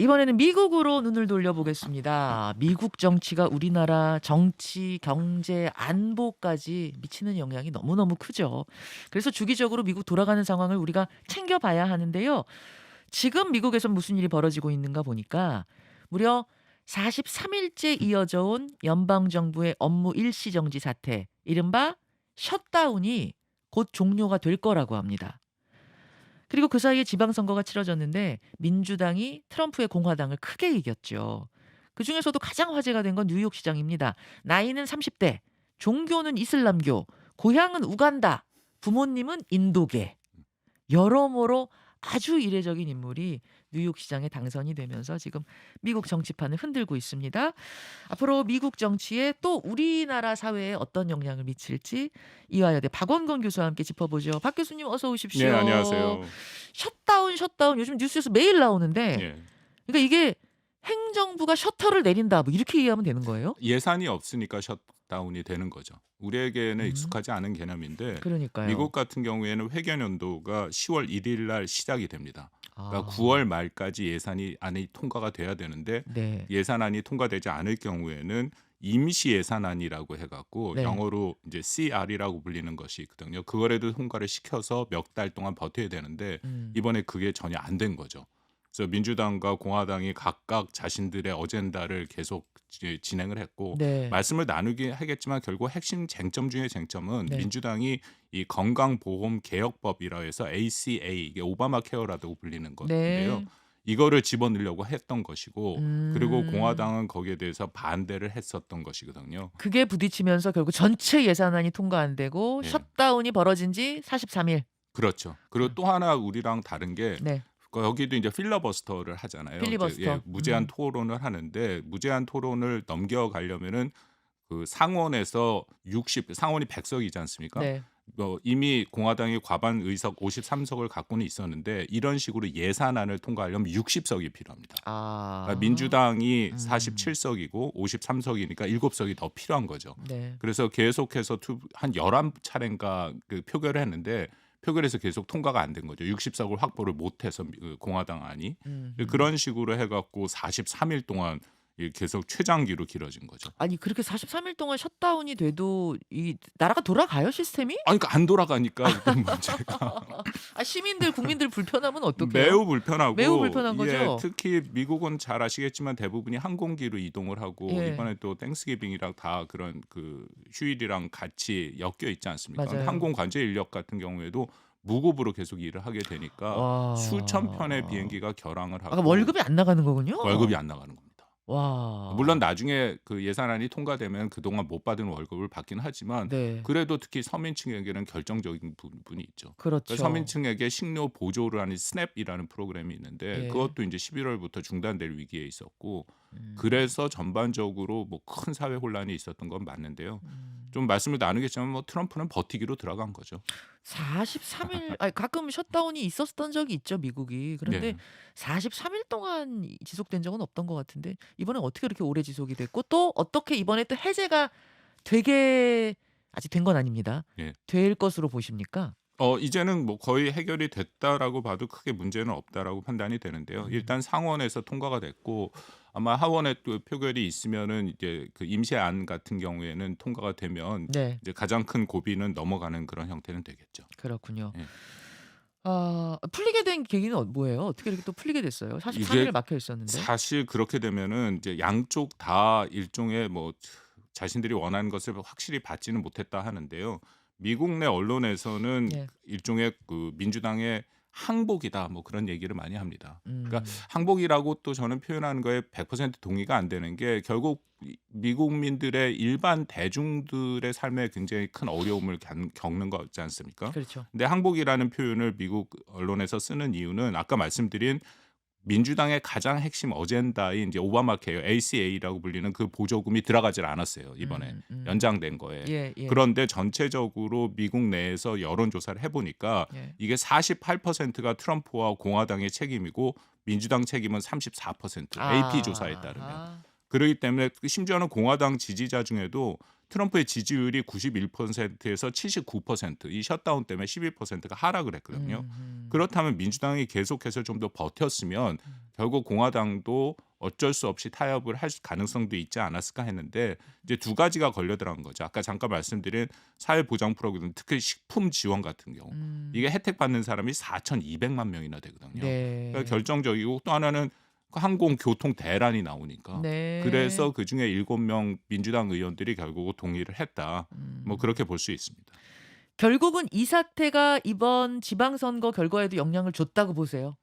이번에는 미국으로 눈을 돌려보겠습니다. 미국 정치가 우리나라 정치, 경제, 안보까지 미치는 영향이 너무너무 크죠. 그래서 주기적으로 미국 돌아가는 상황을 우리가 챙겨봐야 하는데요. 지금 미국에선 무슨 일이 벌어지고 있는가 보니까 무려 43일째 이어져 온 연방정부의 업무 일시정지 사태, 이른바 셧다운이 곧 종료가 될 거라고 합니다. 그리고 그 사이에 지방선거가 치러졌는데 민주당이 트럼프의 공화당을 크게 이겼죠. 그중에서도 가장 화제가 된 건 뉴욕시장입니다. 나이는 30대, 종교는 이슬람교, 고향은 우간다, 부모님은 인도계. 여러모로 아주 이례적인 인물이 뉴욕시장에 당선이 되면서 지금 미국 정치판을 흔들고 있습니다. 앞으로 미국 정치에 또 우리나라 사회에 어떤 영향을 미칠지 이화여대 박원건 교수와 함께 짚어보죠. 박 교수님 어서 네, 오십시오. 안녕하세요. 셧다운 요즘 뉴스에서 매일 나오는데 예. 그러니까 이게 행정부가 셔터를 내린다 뭐 이렇게 이해하면 되는 거예요? 예산이 없으니까 셧다운이 되는 거죠. 우리에게는 음, 익숙하지 않은 개념인데 그러니까요. 미국 같은 경우에는 회계연도가 10월 1일 날 시작이 됩니다. 그러니까 아, 9월 말까지 예산안이 통과가 돼야 되는데 네, 예산안이 통과되지 않을 경우에는 임시 예산안이라고 해갖고 네. 영어로 이제 CR이라고 불리는 것이 있거든요. 그거라도 통과를 시켜서 몇 달 동안 버텨야 되는데 음, 이번에 그게 전혀 안 된 거죠. 그래서 민주당과 공화당이 각각 자신들의 어젠다를 계속 이제 진행을 했고 네, 말씀을 나누긴 하겠지만 결국 핵심 쟁점 중의 쟁점은 네, 민주당이 이 건강보험 개혁법이라 해서 ACA 이게 오바마 케어라고 불리는 건데요. 네. 이거를 집어넣으려고 했던 것이고 그리고 음. 공화당은 거기에 대해서 반대를 했었던 것이거든요. 그게 부딪히면서 결국 전체 예산안이 통과 안 되고 예. 셧다운이 벌어진 지 43일 일. 그렇죠. 그리고 또 하나 우리랑 다른 게 네. 여기도 이제 필러버스터를 하잖아요. 이제 필리버스터. 무제한 토론을 하는데 무제한 토론을 넘겨가려면은 그 상원에서 상원이 100석이지 않습니까? 네. 이미 공화당이 과반 의석 53석을 갖고는 있었는데 이런 식으로 예산안을 통과하려면 60석이 필요합니다. 그러니까 아. 민주당이 음. 47석이고 53석이니까 7석이 더 필요한 거죠. 네. 그래서 계속해서 한 11차례인가 그 표결을 했는데 표결에서 계속 통과가 안 된 거죠. 60석을 확보를 못해서 공화당 안이. 그런 식으로 해갖고 43일 동안 계속 최장기로 길어진 거죠. 아니 그렇게 43일 동안 셧다운이 돼도 이 나라가 돌아가요, 시스템이? 아니 그러니까 안 돌아가니까 이게 문제가 아 시민들 국민들 불편하면 어떡해요? 매우 매우 불편하고 불편한 거죠? 특히 미국은 잘 아시겠지만 대부분이 항공기로 이동을 하고 예. 이번에 또 땡스기빙이랑 다 그런 그 휴일이랑 같이 엮여 있지 않습니까? 근데 맞아요. 항공 관제 인력 같은 경우에도 무급으로 계속 일을 하게 되니까 수천 편의 와. 비행기가 결항을 아 하고 월급이 안 나가는 거군요? 월급이 안 나가는 겁니다. 물론 와. 나중에 그 예산안이 통과되면 그동안 못 받은 월급을 받긴 하지만 네. 그래도 특히 서민층에게는 결정적인 부분이 있죠. 그러니까 그렇죠. 서민층에게 식료 보조를 하는 스냅이라는 프로그램이 있는데 예. 그것도 이제 11월부터 중단될 위기에 있었고 음. 그래서 전반적으로 뭐 큰 사회 혼란이 있었던 건 맞는데요. 음. 좀 말씀을 나누겠지만 뭐 트럼프는 버티기로 들어간 거죠. 43일 아니 가끔 셧다운이 있었던 적이 있죠, 미국이. 그런데 네. 43일 동안 지속된 적은 없던 것 같은데 이번엔 어떻게 그렇게 오래 지속이 됐고 또 어떻게 이번에 또 해제가 되게 아직 된 건 아닙니다. 예. 될 것으로 보십니까? 이제는 뭐 거의 해결이 됐다라고 봐도 크게 문제는 없다라고 판단이 되는데요. 음. 일단 상원에서 통과가 됐고 아마 하원에 또 표결이 있으면은 이제 그 임시안 같은 경우에는 통과가 되면 네. 이제 가장 큰 고비는 넘어가는 그런 형태는 되겠죠. 그렇군요. 예. 아 풀리게 된 계기는 뭐예요? 어떻게 이렇게 또 풀리게 됐어요? 43일 이게 일 막혀 있었는데. 사실 그렇게 되면은 이제 양쪽 다 일종의 뭐 자신들이 원하는 것을 확실히 받지는 못했다 하는데요. 미국 내 언론에서는 예. 일종의 그 민주당의 항복이다 뭐 그런 얘기를 많이 합니다. 그러니까 음. 항복이라고 또 저는 표현하는 거에 100% 동의가 안 되는 게 결국 미국민들의 일반 대중들의 삶에 굉장히 큰 어려움을 겪는 거지 않습니까? 그렇죠. 근데 항복이라는 표현을 미국 언론에서 쓰는 이유는 아까 말씀드린 민주당의 가장 핵심 어젠다인 이제 오바마 케어 ACA라고 불리는 그 보조금이 들어가질 않았어요, 이번에. 음. 연장된 거에. 예 예. 그런데 전체적으로 미국 내에서 여론 조사를 해 보니까 예. 이게 48%가 트럼프와 공화당의 책임이고 민주당 책임은 34% AP 조사에 따르면. 아하. 그러기 때문에 심지어는 공화당 지지자 중에도 트럼프의 지지율이 91%에서 79%, 이 셧다운 때문에 11%가 하락을 했거든요. 그렇다면 민주당이 계속해서 좀 더 버텼으면 결국 공화당도 어쩔 수 없이 타협을 할 가능성도 있지 않았을까 했는데 이제 두 가지가 걸려 들어간 거죠. 아까 잠깐 말씀드린 사회보장 프로그램, 특히 식품 지원 같은 경우 이게 혜택 받는 사람이 4,200만 명이나 되거든요. 네. 그러니까 결정적이고, 또 하나는 항공교통 대란이 나오니까 네. 그래서 그중에 7명 민주당 의원들이 결국 동의를 했다. 뭐 그렇게 볼 수 있습니다. 결국은 이 사태가 이번 지방선거 결과에도 영향을 줬다고 보세요?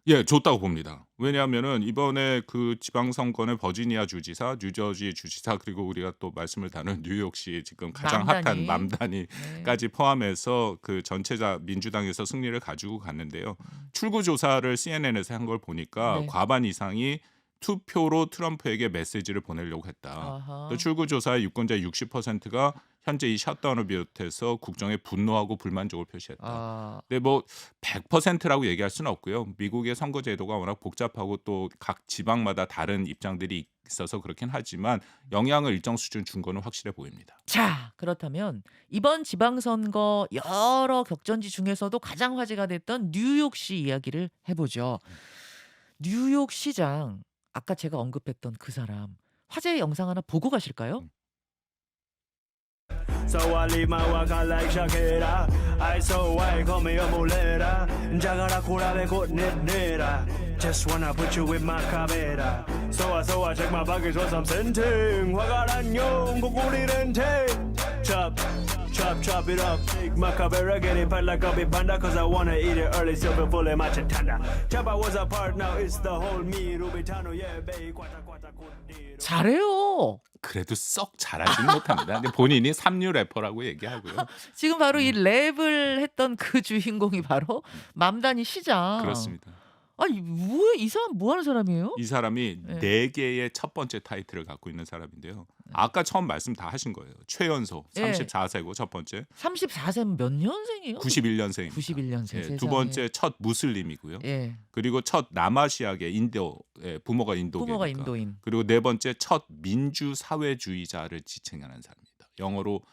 예, 줬다고 봅니다. 왜냐하면은 이번에 그 지방선거는 버지니아 주지사, 뉴저지 주지사, 그리고 우리가 또 말씀을 다룬 뉴욕시 지금 가장 핫한 맘다니. 맘다니까지 포함해서 그 전체자 민주당에서 승리를 가지고 갔는데요. 출구 조사를 CNN에서 한 걸 보니까 네. 과반 이상이 투표로 트럼프에게 메시지를 보내려고 했다. 아하. 또 출구 조사의 유권자 60%가 현재 이 셧다운을 비롯해서 국정에 분노하고 불만족을 표시했다. 아. 근데 뭐 100%라고 얘기할 수는 없고요. 미국의 선거 제도가 워낙 복잡하고 또 각 지방마다 다른 입장들이 있어서 그렇긴 하지만 영향을 일정 수준 준 거는 확실해 보입니다. 자, 그렇다면 이번 지방선거 여러 격전지 중에서도 가장 화제가 됐던 뉴욕시 이야기를 해보죠. 뉴욕시장, 아까 제가 언급했던 그 사람, 화제의 영상 하나 보고 가실까요? So I leave my work out like Shakira. I so white, call me a mulera. Jagara kura be good nera. Just wanna put you in my cabera. So I check my baggage for some senting. 화가란 용, 고구리는 테. Chop it up. My cabera getting pat like a big panda. Cause I wanna eat it early, so before my chatanda. Chop, I was a part, now it's the whole me. Rubitano, yeah, baby. Quata, 잘해요. 그래도 썩 잘하지는 못합니다. 근데 본인이 삼류 래퍼라고 얘기하고요. 지금 바로 이 랩을 했던 그 주인공이 바로 맘다니 시장. 그렇습니다. 아니, 뭐야, 이 사람 뭐 하는 사람이에요? 이 사람이 네. 4개의 첫 번째 타이틀을 갖고 있는 사람인데요. 아까 처음 말씀 다 하신 거예요. 최연소 네. 34세고 첫 번째 34세면 몇 년생이에요? 91년생입니다. 91년생. 예, 세상에. 두 번째 첫 무슬림이고요. 예. 그리고 첫 남아시아계 인도, 부모가 인도계니까. 부모가 인도인. 그리고 네 번째 첫 민주 사회주의자를 지칭하는 사람입니다. 영어로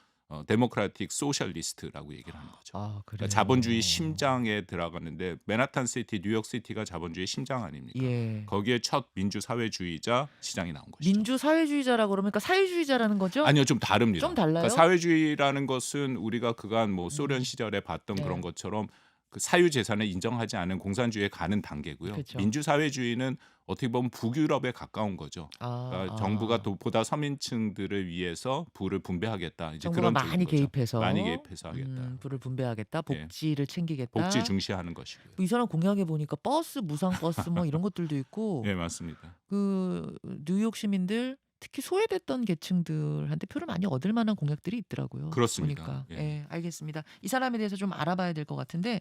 데모크라틱 소셜리스트라고 얘기를 하는 거죠. 아, 그래요. 그러니까 자본주의 심장에 들어가는데 맨하탄 시티, 뉴욕 시티가 자본주의 심장 아닙니까? 예. 거기에 첫 민주 사회주의자 시장이 나온 것이죠. 민주 사회주의자라고 그러니까 사회주의자라는 거죠? 아니요, 좀 다릅니다. 좀 달라요? 그러니까 사회주의라는 것은 우리가 그간 뭐 소련 시절에 봤던 네. 그런 것처럼 그 사유 재산을 인정하지 않은 공산주의에 가는 단계고요. 그쵸. 민주 사회주의는 어떻게 보면 북유럽에 가까운 거죠. 아, 그러니까 정부가 또 보다 서민층들을 위해서 부를 분배하겠다. 이제 정부가 그런 많이 쪽인 거죠. 개입해서 많이 개입해서 하겠다. 부를 분배하겠다. 예. 복지를 챙기겠다. 복지 중시하는 것이고요. 이 사람 공약에 보니까 버스 무상 버스 뭐 이런 것들도 있고 네, 맞습니다. 그 뉴욕 시민들 특히 소외됐던 계층들한테 표를 많이 얻을 만한 공약들이 있더라고요. 그렇습니다. 보니까. 예. 예, 알겠습니다. 이 사람에 대해서 좀 알아봐야 될 것 같은데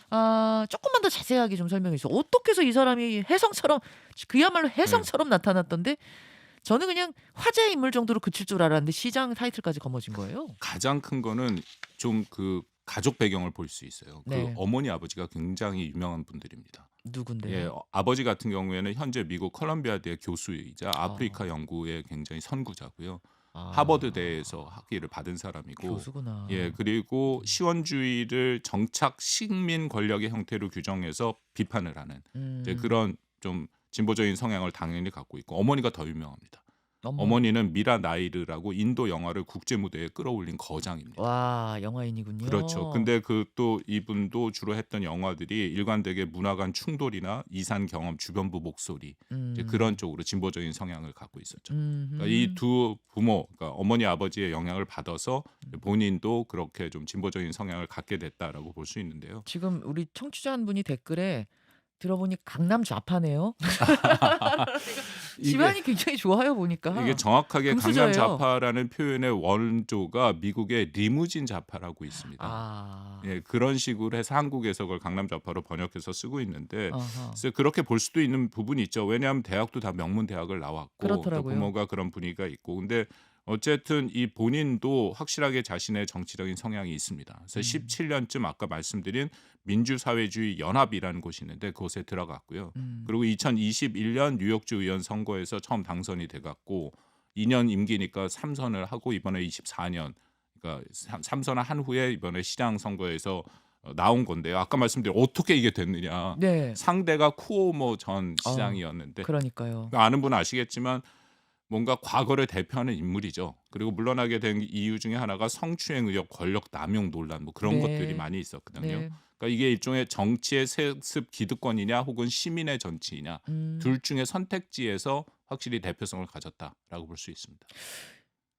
조금만 더 자세하게 좀 설명해 주세요. 어떻게 해서 이 사람이 혜성처럼 그야말로 혜성처럼 나타났던데 저는 그냥 화제의 인물 정도로 그칠 줄 알았는데 시장 타이틀까지 거머쥔 거예요. 가장 큰 거는 좀 그 가족 배경을 볼 수 있어요. 네. 그 어머니 아버지가 굉장히 유명한 분들입니다. 누군데요? 예, 아버지 같은 경우에는 현재 미국 컬럼비아대 교수이자 아프리카 연구의 굉장히 선구자고요. 하버드대에서 학위를 받은 사람이고, 교수구나. 예, 그리고 시원주의를 정착 식민 권력의 형태로 규정해서 비판을 하는 이제 그런 좀 진보적인 성향을 당연히 갖고 있고, 어머니가 더 유명합니다. 어머니는 미라 나이르라고 인도 영화를 국제 무대에 끌어올린 거장입니다. 와, 영화인이군요. 그렇죠. 근데 그 또 이분도 주로 했던 영화들이 일관되게 문화 간 충돌이나 이산 경험, 주변부 목소리 이제 그런 쪽으로 진보적인 성향을 갖고 있었죠. 그러니까 이 두 부모, 그러니까 어머니 아버지의 영향을 받아서 본인도 그렇게 좀 진보적인 성향을 갖게 됐다라고 볼 수 있는데요. 지금 우리 청취자 한 분이 댓글에 들어보니 강남 좌파네요. 집안이 굉장히 좋아요 보니까. 이게 정확하게 금수저예요. 강남 좌파라는 표현의 원조가 미국의 리무진 좌파라고 있습니다. 아, 예, 그런 식으로 해서 한국에서 그걸 강남 좌파로 번역해서 쓰고 있는데, 어허. 그래서 그렇게 볼 수도 있는 부분이 있죠. 왜냐하면 대학도 다 명문 대학을 나왔고 또 그렇더라고요. 부모가 그런 분위기가 있고, 근데 어쨌든 이 본인도 확실하게 자신의 정치적인 성향이 있습니다. 그래서 17년쯤 아까 말씀드린 민주사회주의 연합이라는 곳이 있는데 그곳에 들어갔고요. 그리고 2021년 뉴욕주 의원 선거에서 처음 당선이 돼갖고 2년 임기니까 3선을 하고 이번에 24년 그러니까 3선을 한 후에 이번에 시장 선거에서 나온 건데요. 아까 말씀드린 어떻게 이게 됐느냐. 네. 상대가 쿠오모 전 어, 시장이었는데 그러니까요. 아는 분은 아시겠지만 뭔가 과거를 대표하는 인물이죠. 그리고 물러나게 된 이유 중에 하나가 성추행 의혹, 권력 남용 논란 뭐 그런 것들이 네. 많이 있었거든요. 네. 그러니까 이게 일종의 정치의 세습 기득권이냐 혹은 시민의 정치이냐 둘 중에 선택지에서 확실히 대표성을 가졌다라고 볼 수 있습니다.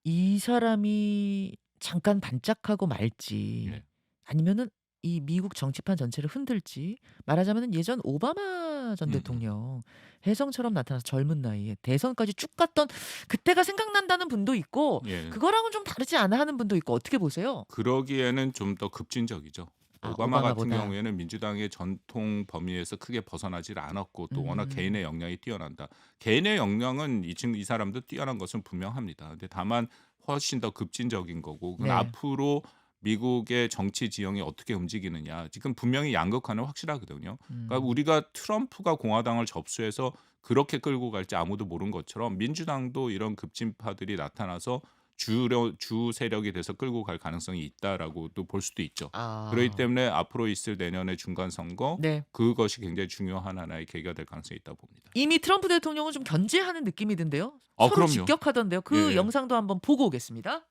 이 사람이 잠깐 반짝하고 말지 예. 아니면은 이 미국 정치판 전체를 흔들지 말하자면은 예전 오바마 전 음. 대통령 혜성처럼 나타나서 젊은 나이에 대선까지 쭉 갔던 그때가 생각난다는 분도 있고 예. 그거랑은 좀 다르지 않아 하는 분도 있고 어떻게 보세요? 그러기에는 좀 더 급진적이죠. 아, 오바마 같은 오바마보다. 경우에는 민주당의 전통 범위에서 크게 벗어나질 않았고 또 워낙 개인의 역량이 뛰어난다. 개인의 역량은 이 사람도 뛰어난 것은 분명합니다. 근데 다만 훨씬 더 급진적인 거고 그건 네. 앞으로 미국의 정치 지형이 어떻게 움직이느냐. 지금 분명히 양극화는 확실하거든요. 그러니까 우리가 트럼프가 공화당을 접수해서 그렇게 끌고 갈지 아무도 모르는 것처럼 민주당도 이런 급진파들이 나타나서 주 세력이 돼서 끌고 갈 가능성이 있다라고도 볼 수도 있죠. 그렇기 아, 때문에 앞으로 있을 내년의 중간 선거 네. 그것이 굉장히 중요한 하나의 계기가 될 가능성이 있다 봅니다. 이미 트럼프 대통령은 좀 견제하는 느낌이던데요. 아, 서로 그럼요. 직격하던데요. 그 예. 영상도 한번 보고 오겠습니다.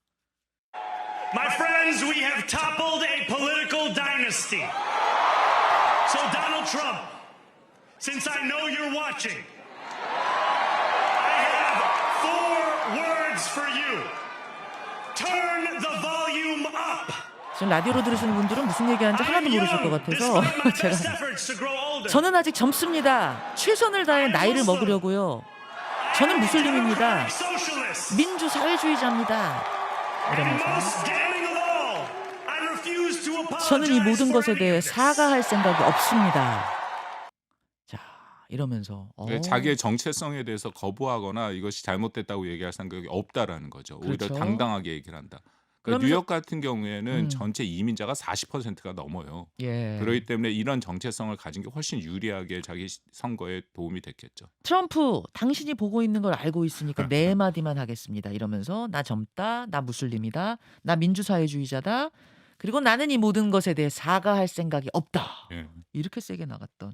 My friends, we have toppled a political dynasty. So, Donald Trump, since I know you're watching, I have 4 words for you. Turn the volume up. 지금 라디오로 들으시는 분들은 무슨 얘기하는지 하나도 I'm 모르실 것 young, 같아서 despite my 제가 best efforts to grow older. 저는 아직 젊습니다. 최선을 다해 나이를 먹으려고요. 저는 무슬림입니다. Socialist. 민주 사회주의자입니다. And 이러면서 most damning of all, I refuse to apologize 저는 이 모든 for 것에 any 대해 of this. 사과할 생각이 없습니다. 자, 이러면서 자기의 정체성에 대해서 거부하거나 이것이 잘못됐다고 얘기할 생각이 없다라는 거죠. 오히려 그렇죠. 당당하게 얘기를 한다. 그러니까 그러면서- 뉴욕 같은 경우에는 음. 전체 이민자가 40%가 넘어요. 예. 그렇기 때문에 이런 정체성을 가진 게 훨씬 유리하게 자기 선거에 도움이 됐겠죠. 트럼프, 당신이 보고 있는 걸 알고 있으니까 네 마디만 하겠습니다. 이러면서 나 젊다, 나 무슬림이다, 나 민주사회주의자다. 그리고 나는 이 모든 것에 대해 사과할 생각이 없다. 예. 이렇게 세게 나갔던.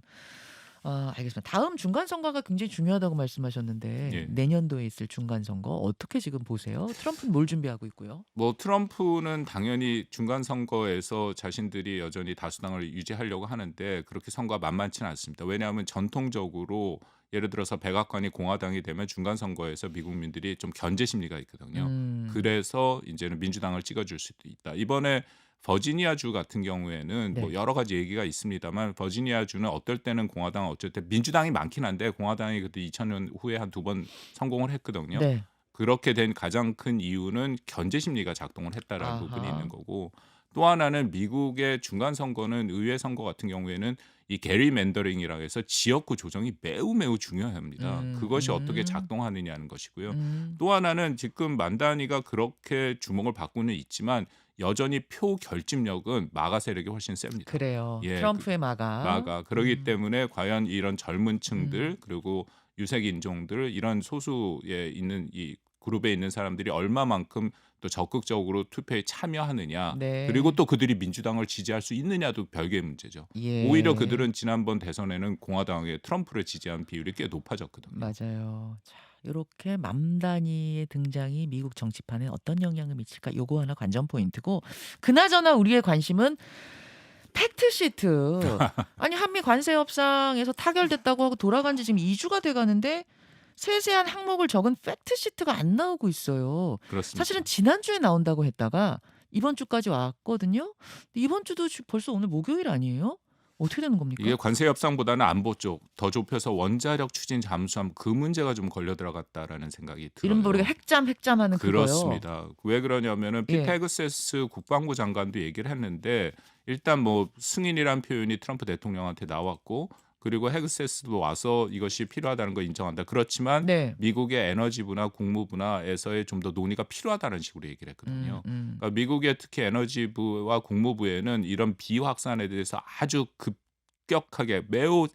알겠습니다. 다음 중간 선거가 굉장히 중요하다고 말씀하셨는데 예. 내년도에 있을 중간 선거 어떻게 지금 보세요? 트럼프는 뭘 준비하고 있고요? 뭐 트럼프는 당연히 중간 선거에서 자신들이 여전히 다수당을 유지하려고 하는데 그렇게 선거가 만만치는 않습니다. 왜냐하면 전통적으로 예를 들어서 백악관이 공화당이 되면 중간 선거에서 미국민들이 좀 견제 심리가 있거든요. 그래서 이제는 민주당을 찍어줄 수도 있다. 이번에 버지니아주 같은 경우에는 네. 뭐 여러 가지 얘기가 있습니다만 버지니아주는 어떨 때는 공화당 어쩔 때 민주당이 많긴 한데 공화당이 그때 2000년 후에 한 2번 성공을 했거든요. 네. 그렇게 된 가장 큰 이유는 견제 심리가 작동을 했다라는 아하. 부분이 있는 거고 또 하나는 미국의 중간 선거는 의회 선거 같은 경우에는 이 게리맨더링이라고 해서 지역구 조정이 매우 중요합니다. 그것이 어떻게 작동하느냐는 것이고요. 또 하나는 지금 만다니가 그렇게 주목을 받고는 있지만 여전히 표 결집력은 마가 세력이 훨씬 셉니다. 그래요. 예, 트럼프의 마가. 그러기 때문에 과연 이런 젊은 층들 그리고 유색 인종들 이런 소수에 있는 이 그룹에 있는 사람들이 얼마만큼 또 적극적으로 투표에 참여하느냐 네. 그리고 또 그들이 민주당을 지지할 수 있느냐도 별개의 문제죠. 예. 오히려 그들은 지난번 대선에는 공화당의 트럼프를 지지한 비율이 꽤 높아졌거든요. 맞아요. 자, 이렇게 맘다니의 등장이 미국 정치판에 어떤 영향을 미칠까? 요거 하나 관전 포인트고 그나저나 우리의 관심은 팩트시트. 아니 한미 관세 협상에서 타결됐다고 하고 돌아간 지 지금 2주가 돼 가는데 세세한 항목을 적은 팩트시트가 안 나오고 있어요. 그렇습니다. 사실은 지난주에 나온다고 했다가 이번 주까지 왔거든요. 근데 이번 주도 벌써 오늘 목요일 아니에요? 어떻게 되는 겁니까? 이게 관세 협상보다는 안보 쪽 더 좁혀서 원자력 추진 잠수함 그 문제가 좀 걸려 들어갔다라는 생각이 들어요. 이른바 우리가 핵잠하는 그거요. 그렇습니다. 왜 그러냐면은 예. 피트 헤그세스 국방부 장관도 얘기를 했는데 일단 뭐 승인이란 표현이 트럼프 대통령한테 나왔고 그리고 헤그세스도 와서 이것이 필요하다는 걸 인정한다. 그렇지만 네. 미국의 에너지부나 국무부나에서의 좀 더 논의가 필요하다는 식으로 얘기를 했거든요. 그러니까 미국의 특히 에너지부와 국무부에는 이런 비확산에 대해서 아주 급격하게 매우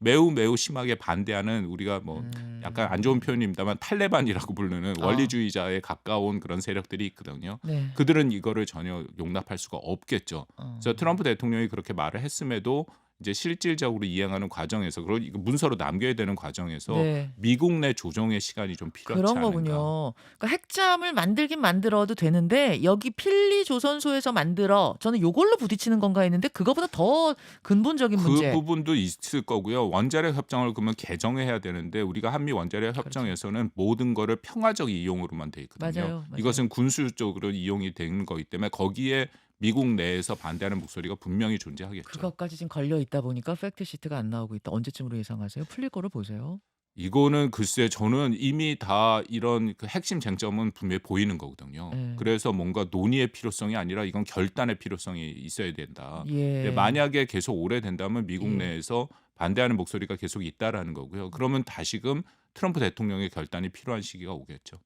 매우 심하게 반대하는 우리가 뭐 약간 안 좋은 표현입니다만 탈레반이라고 부르는 원리주의자에 가까운 그런 세력들이 있거든요. 네. 그들은 이거를 전혀 용납할 수가 없겠죠. 어. 그래서 트럼프 대통령이 그렇게 말을 했음에도 이제 실질적으로 이행하는 과정에서 그걸 이거 문서로 남겨야 되는 과정에서 네. 미국 내 조정의 시간이 좀 필요하지 그런 않은가. 거군요. 그러니까 핵잠을 만들긴 만들어도 되는데 여기 필리 조선소에서 만들어 저는 요걸로 부딪히는 건가 했는데 그거보다 더 근본적인 그 문제. 부분도 있을 거고요. 원자력 협정을 그러면 개정해야 되는데 우리가 한미 원자력 협정에서는 모든 거를 평화적 이용으로만 돼 있거든요. 맞아요. 이것은 군수적으로 이용이 되는 거기 때문에 거기에 미국 내에서 반대하는 목소리가 분명히 존재하겠죠. 그것까지 지금 걸려 있다 보니까 팩트 시트가 안 나오고 있다. 언제쯤으로 예상하세요? 풀릴 거로 보세요. 이거는 글쎄 저는 이미 다 이런 그 핵심 쟁점은 분명히 보이는 거거든요. 네. 그래서 뭔가 논의의 필요성이 아니라 이건 결단의 필요성이 있어야 된다. 근데 예. 만약에 계속 오래된다면 미국 예. 내에서 반대하는 목소리가 계속 있다라는 거고요. 그러면 다시금 트럼프 대통령의 결단이 필요한 시기가 오겠죠.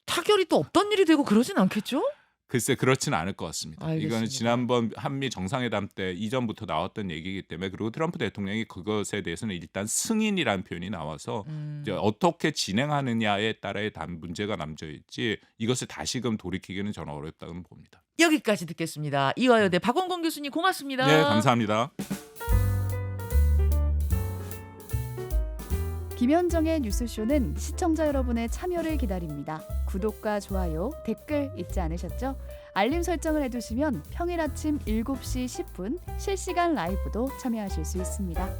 타결이 또 없던 일이 되고 그러진 않겠죠? 글쎄 그렇지는 않을 것 같습니다. 이거는 알겠습니다. 지난번 한미 정상회담 때 이전부터 나왔던 얘기이기 때문에 그리고 트럼프 대통령이 그것에 대해서는 일단 승인이라는 표현이 나와서 이제 어떻게 진행하느냐에 따라의 문제가 남져 있지 이것을 다시금 돌이키기는 저는 어렵다고 봅니다. 여기까지 듣겠습니다. 이화여대 박원권 교수님 고맙습니다. 네, 감사합니다. 김현정의 뉴스쇼는 시청자 여러분의 참여를 기다립니다. 구독과 좋아요, 댓글 잊지 않으셨죠? 알림 설정을 해두시면 평일 아침 7시 10분 실시간 라이브도 참여하실 수 있습니다.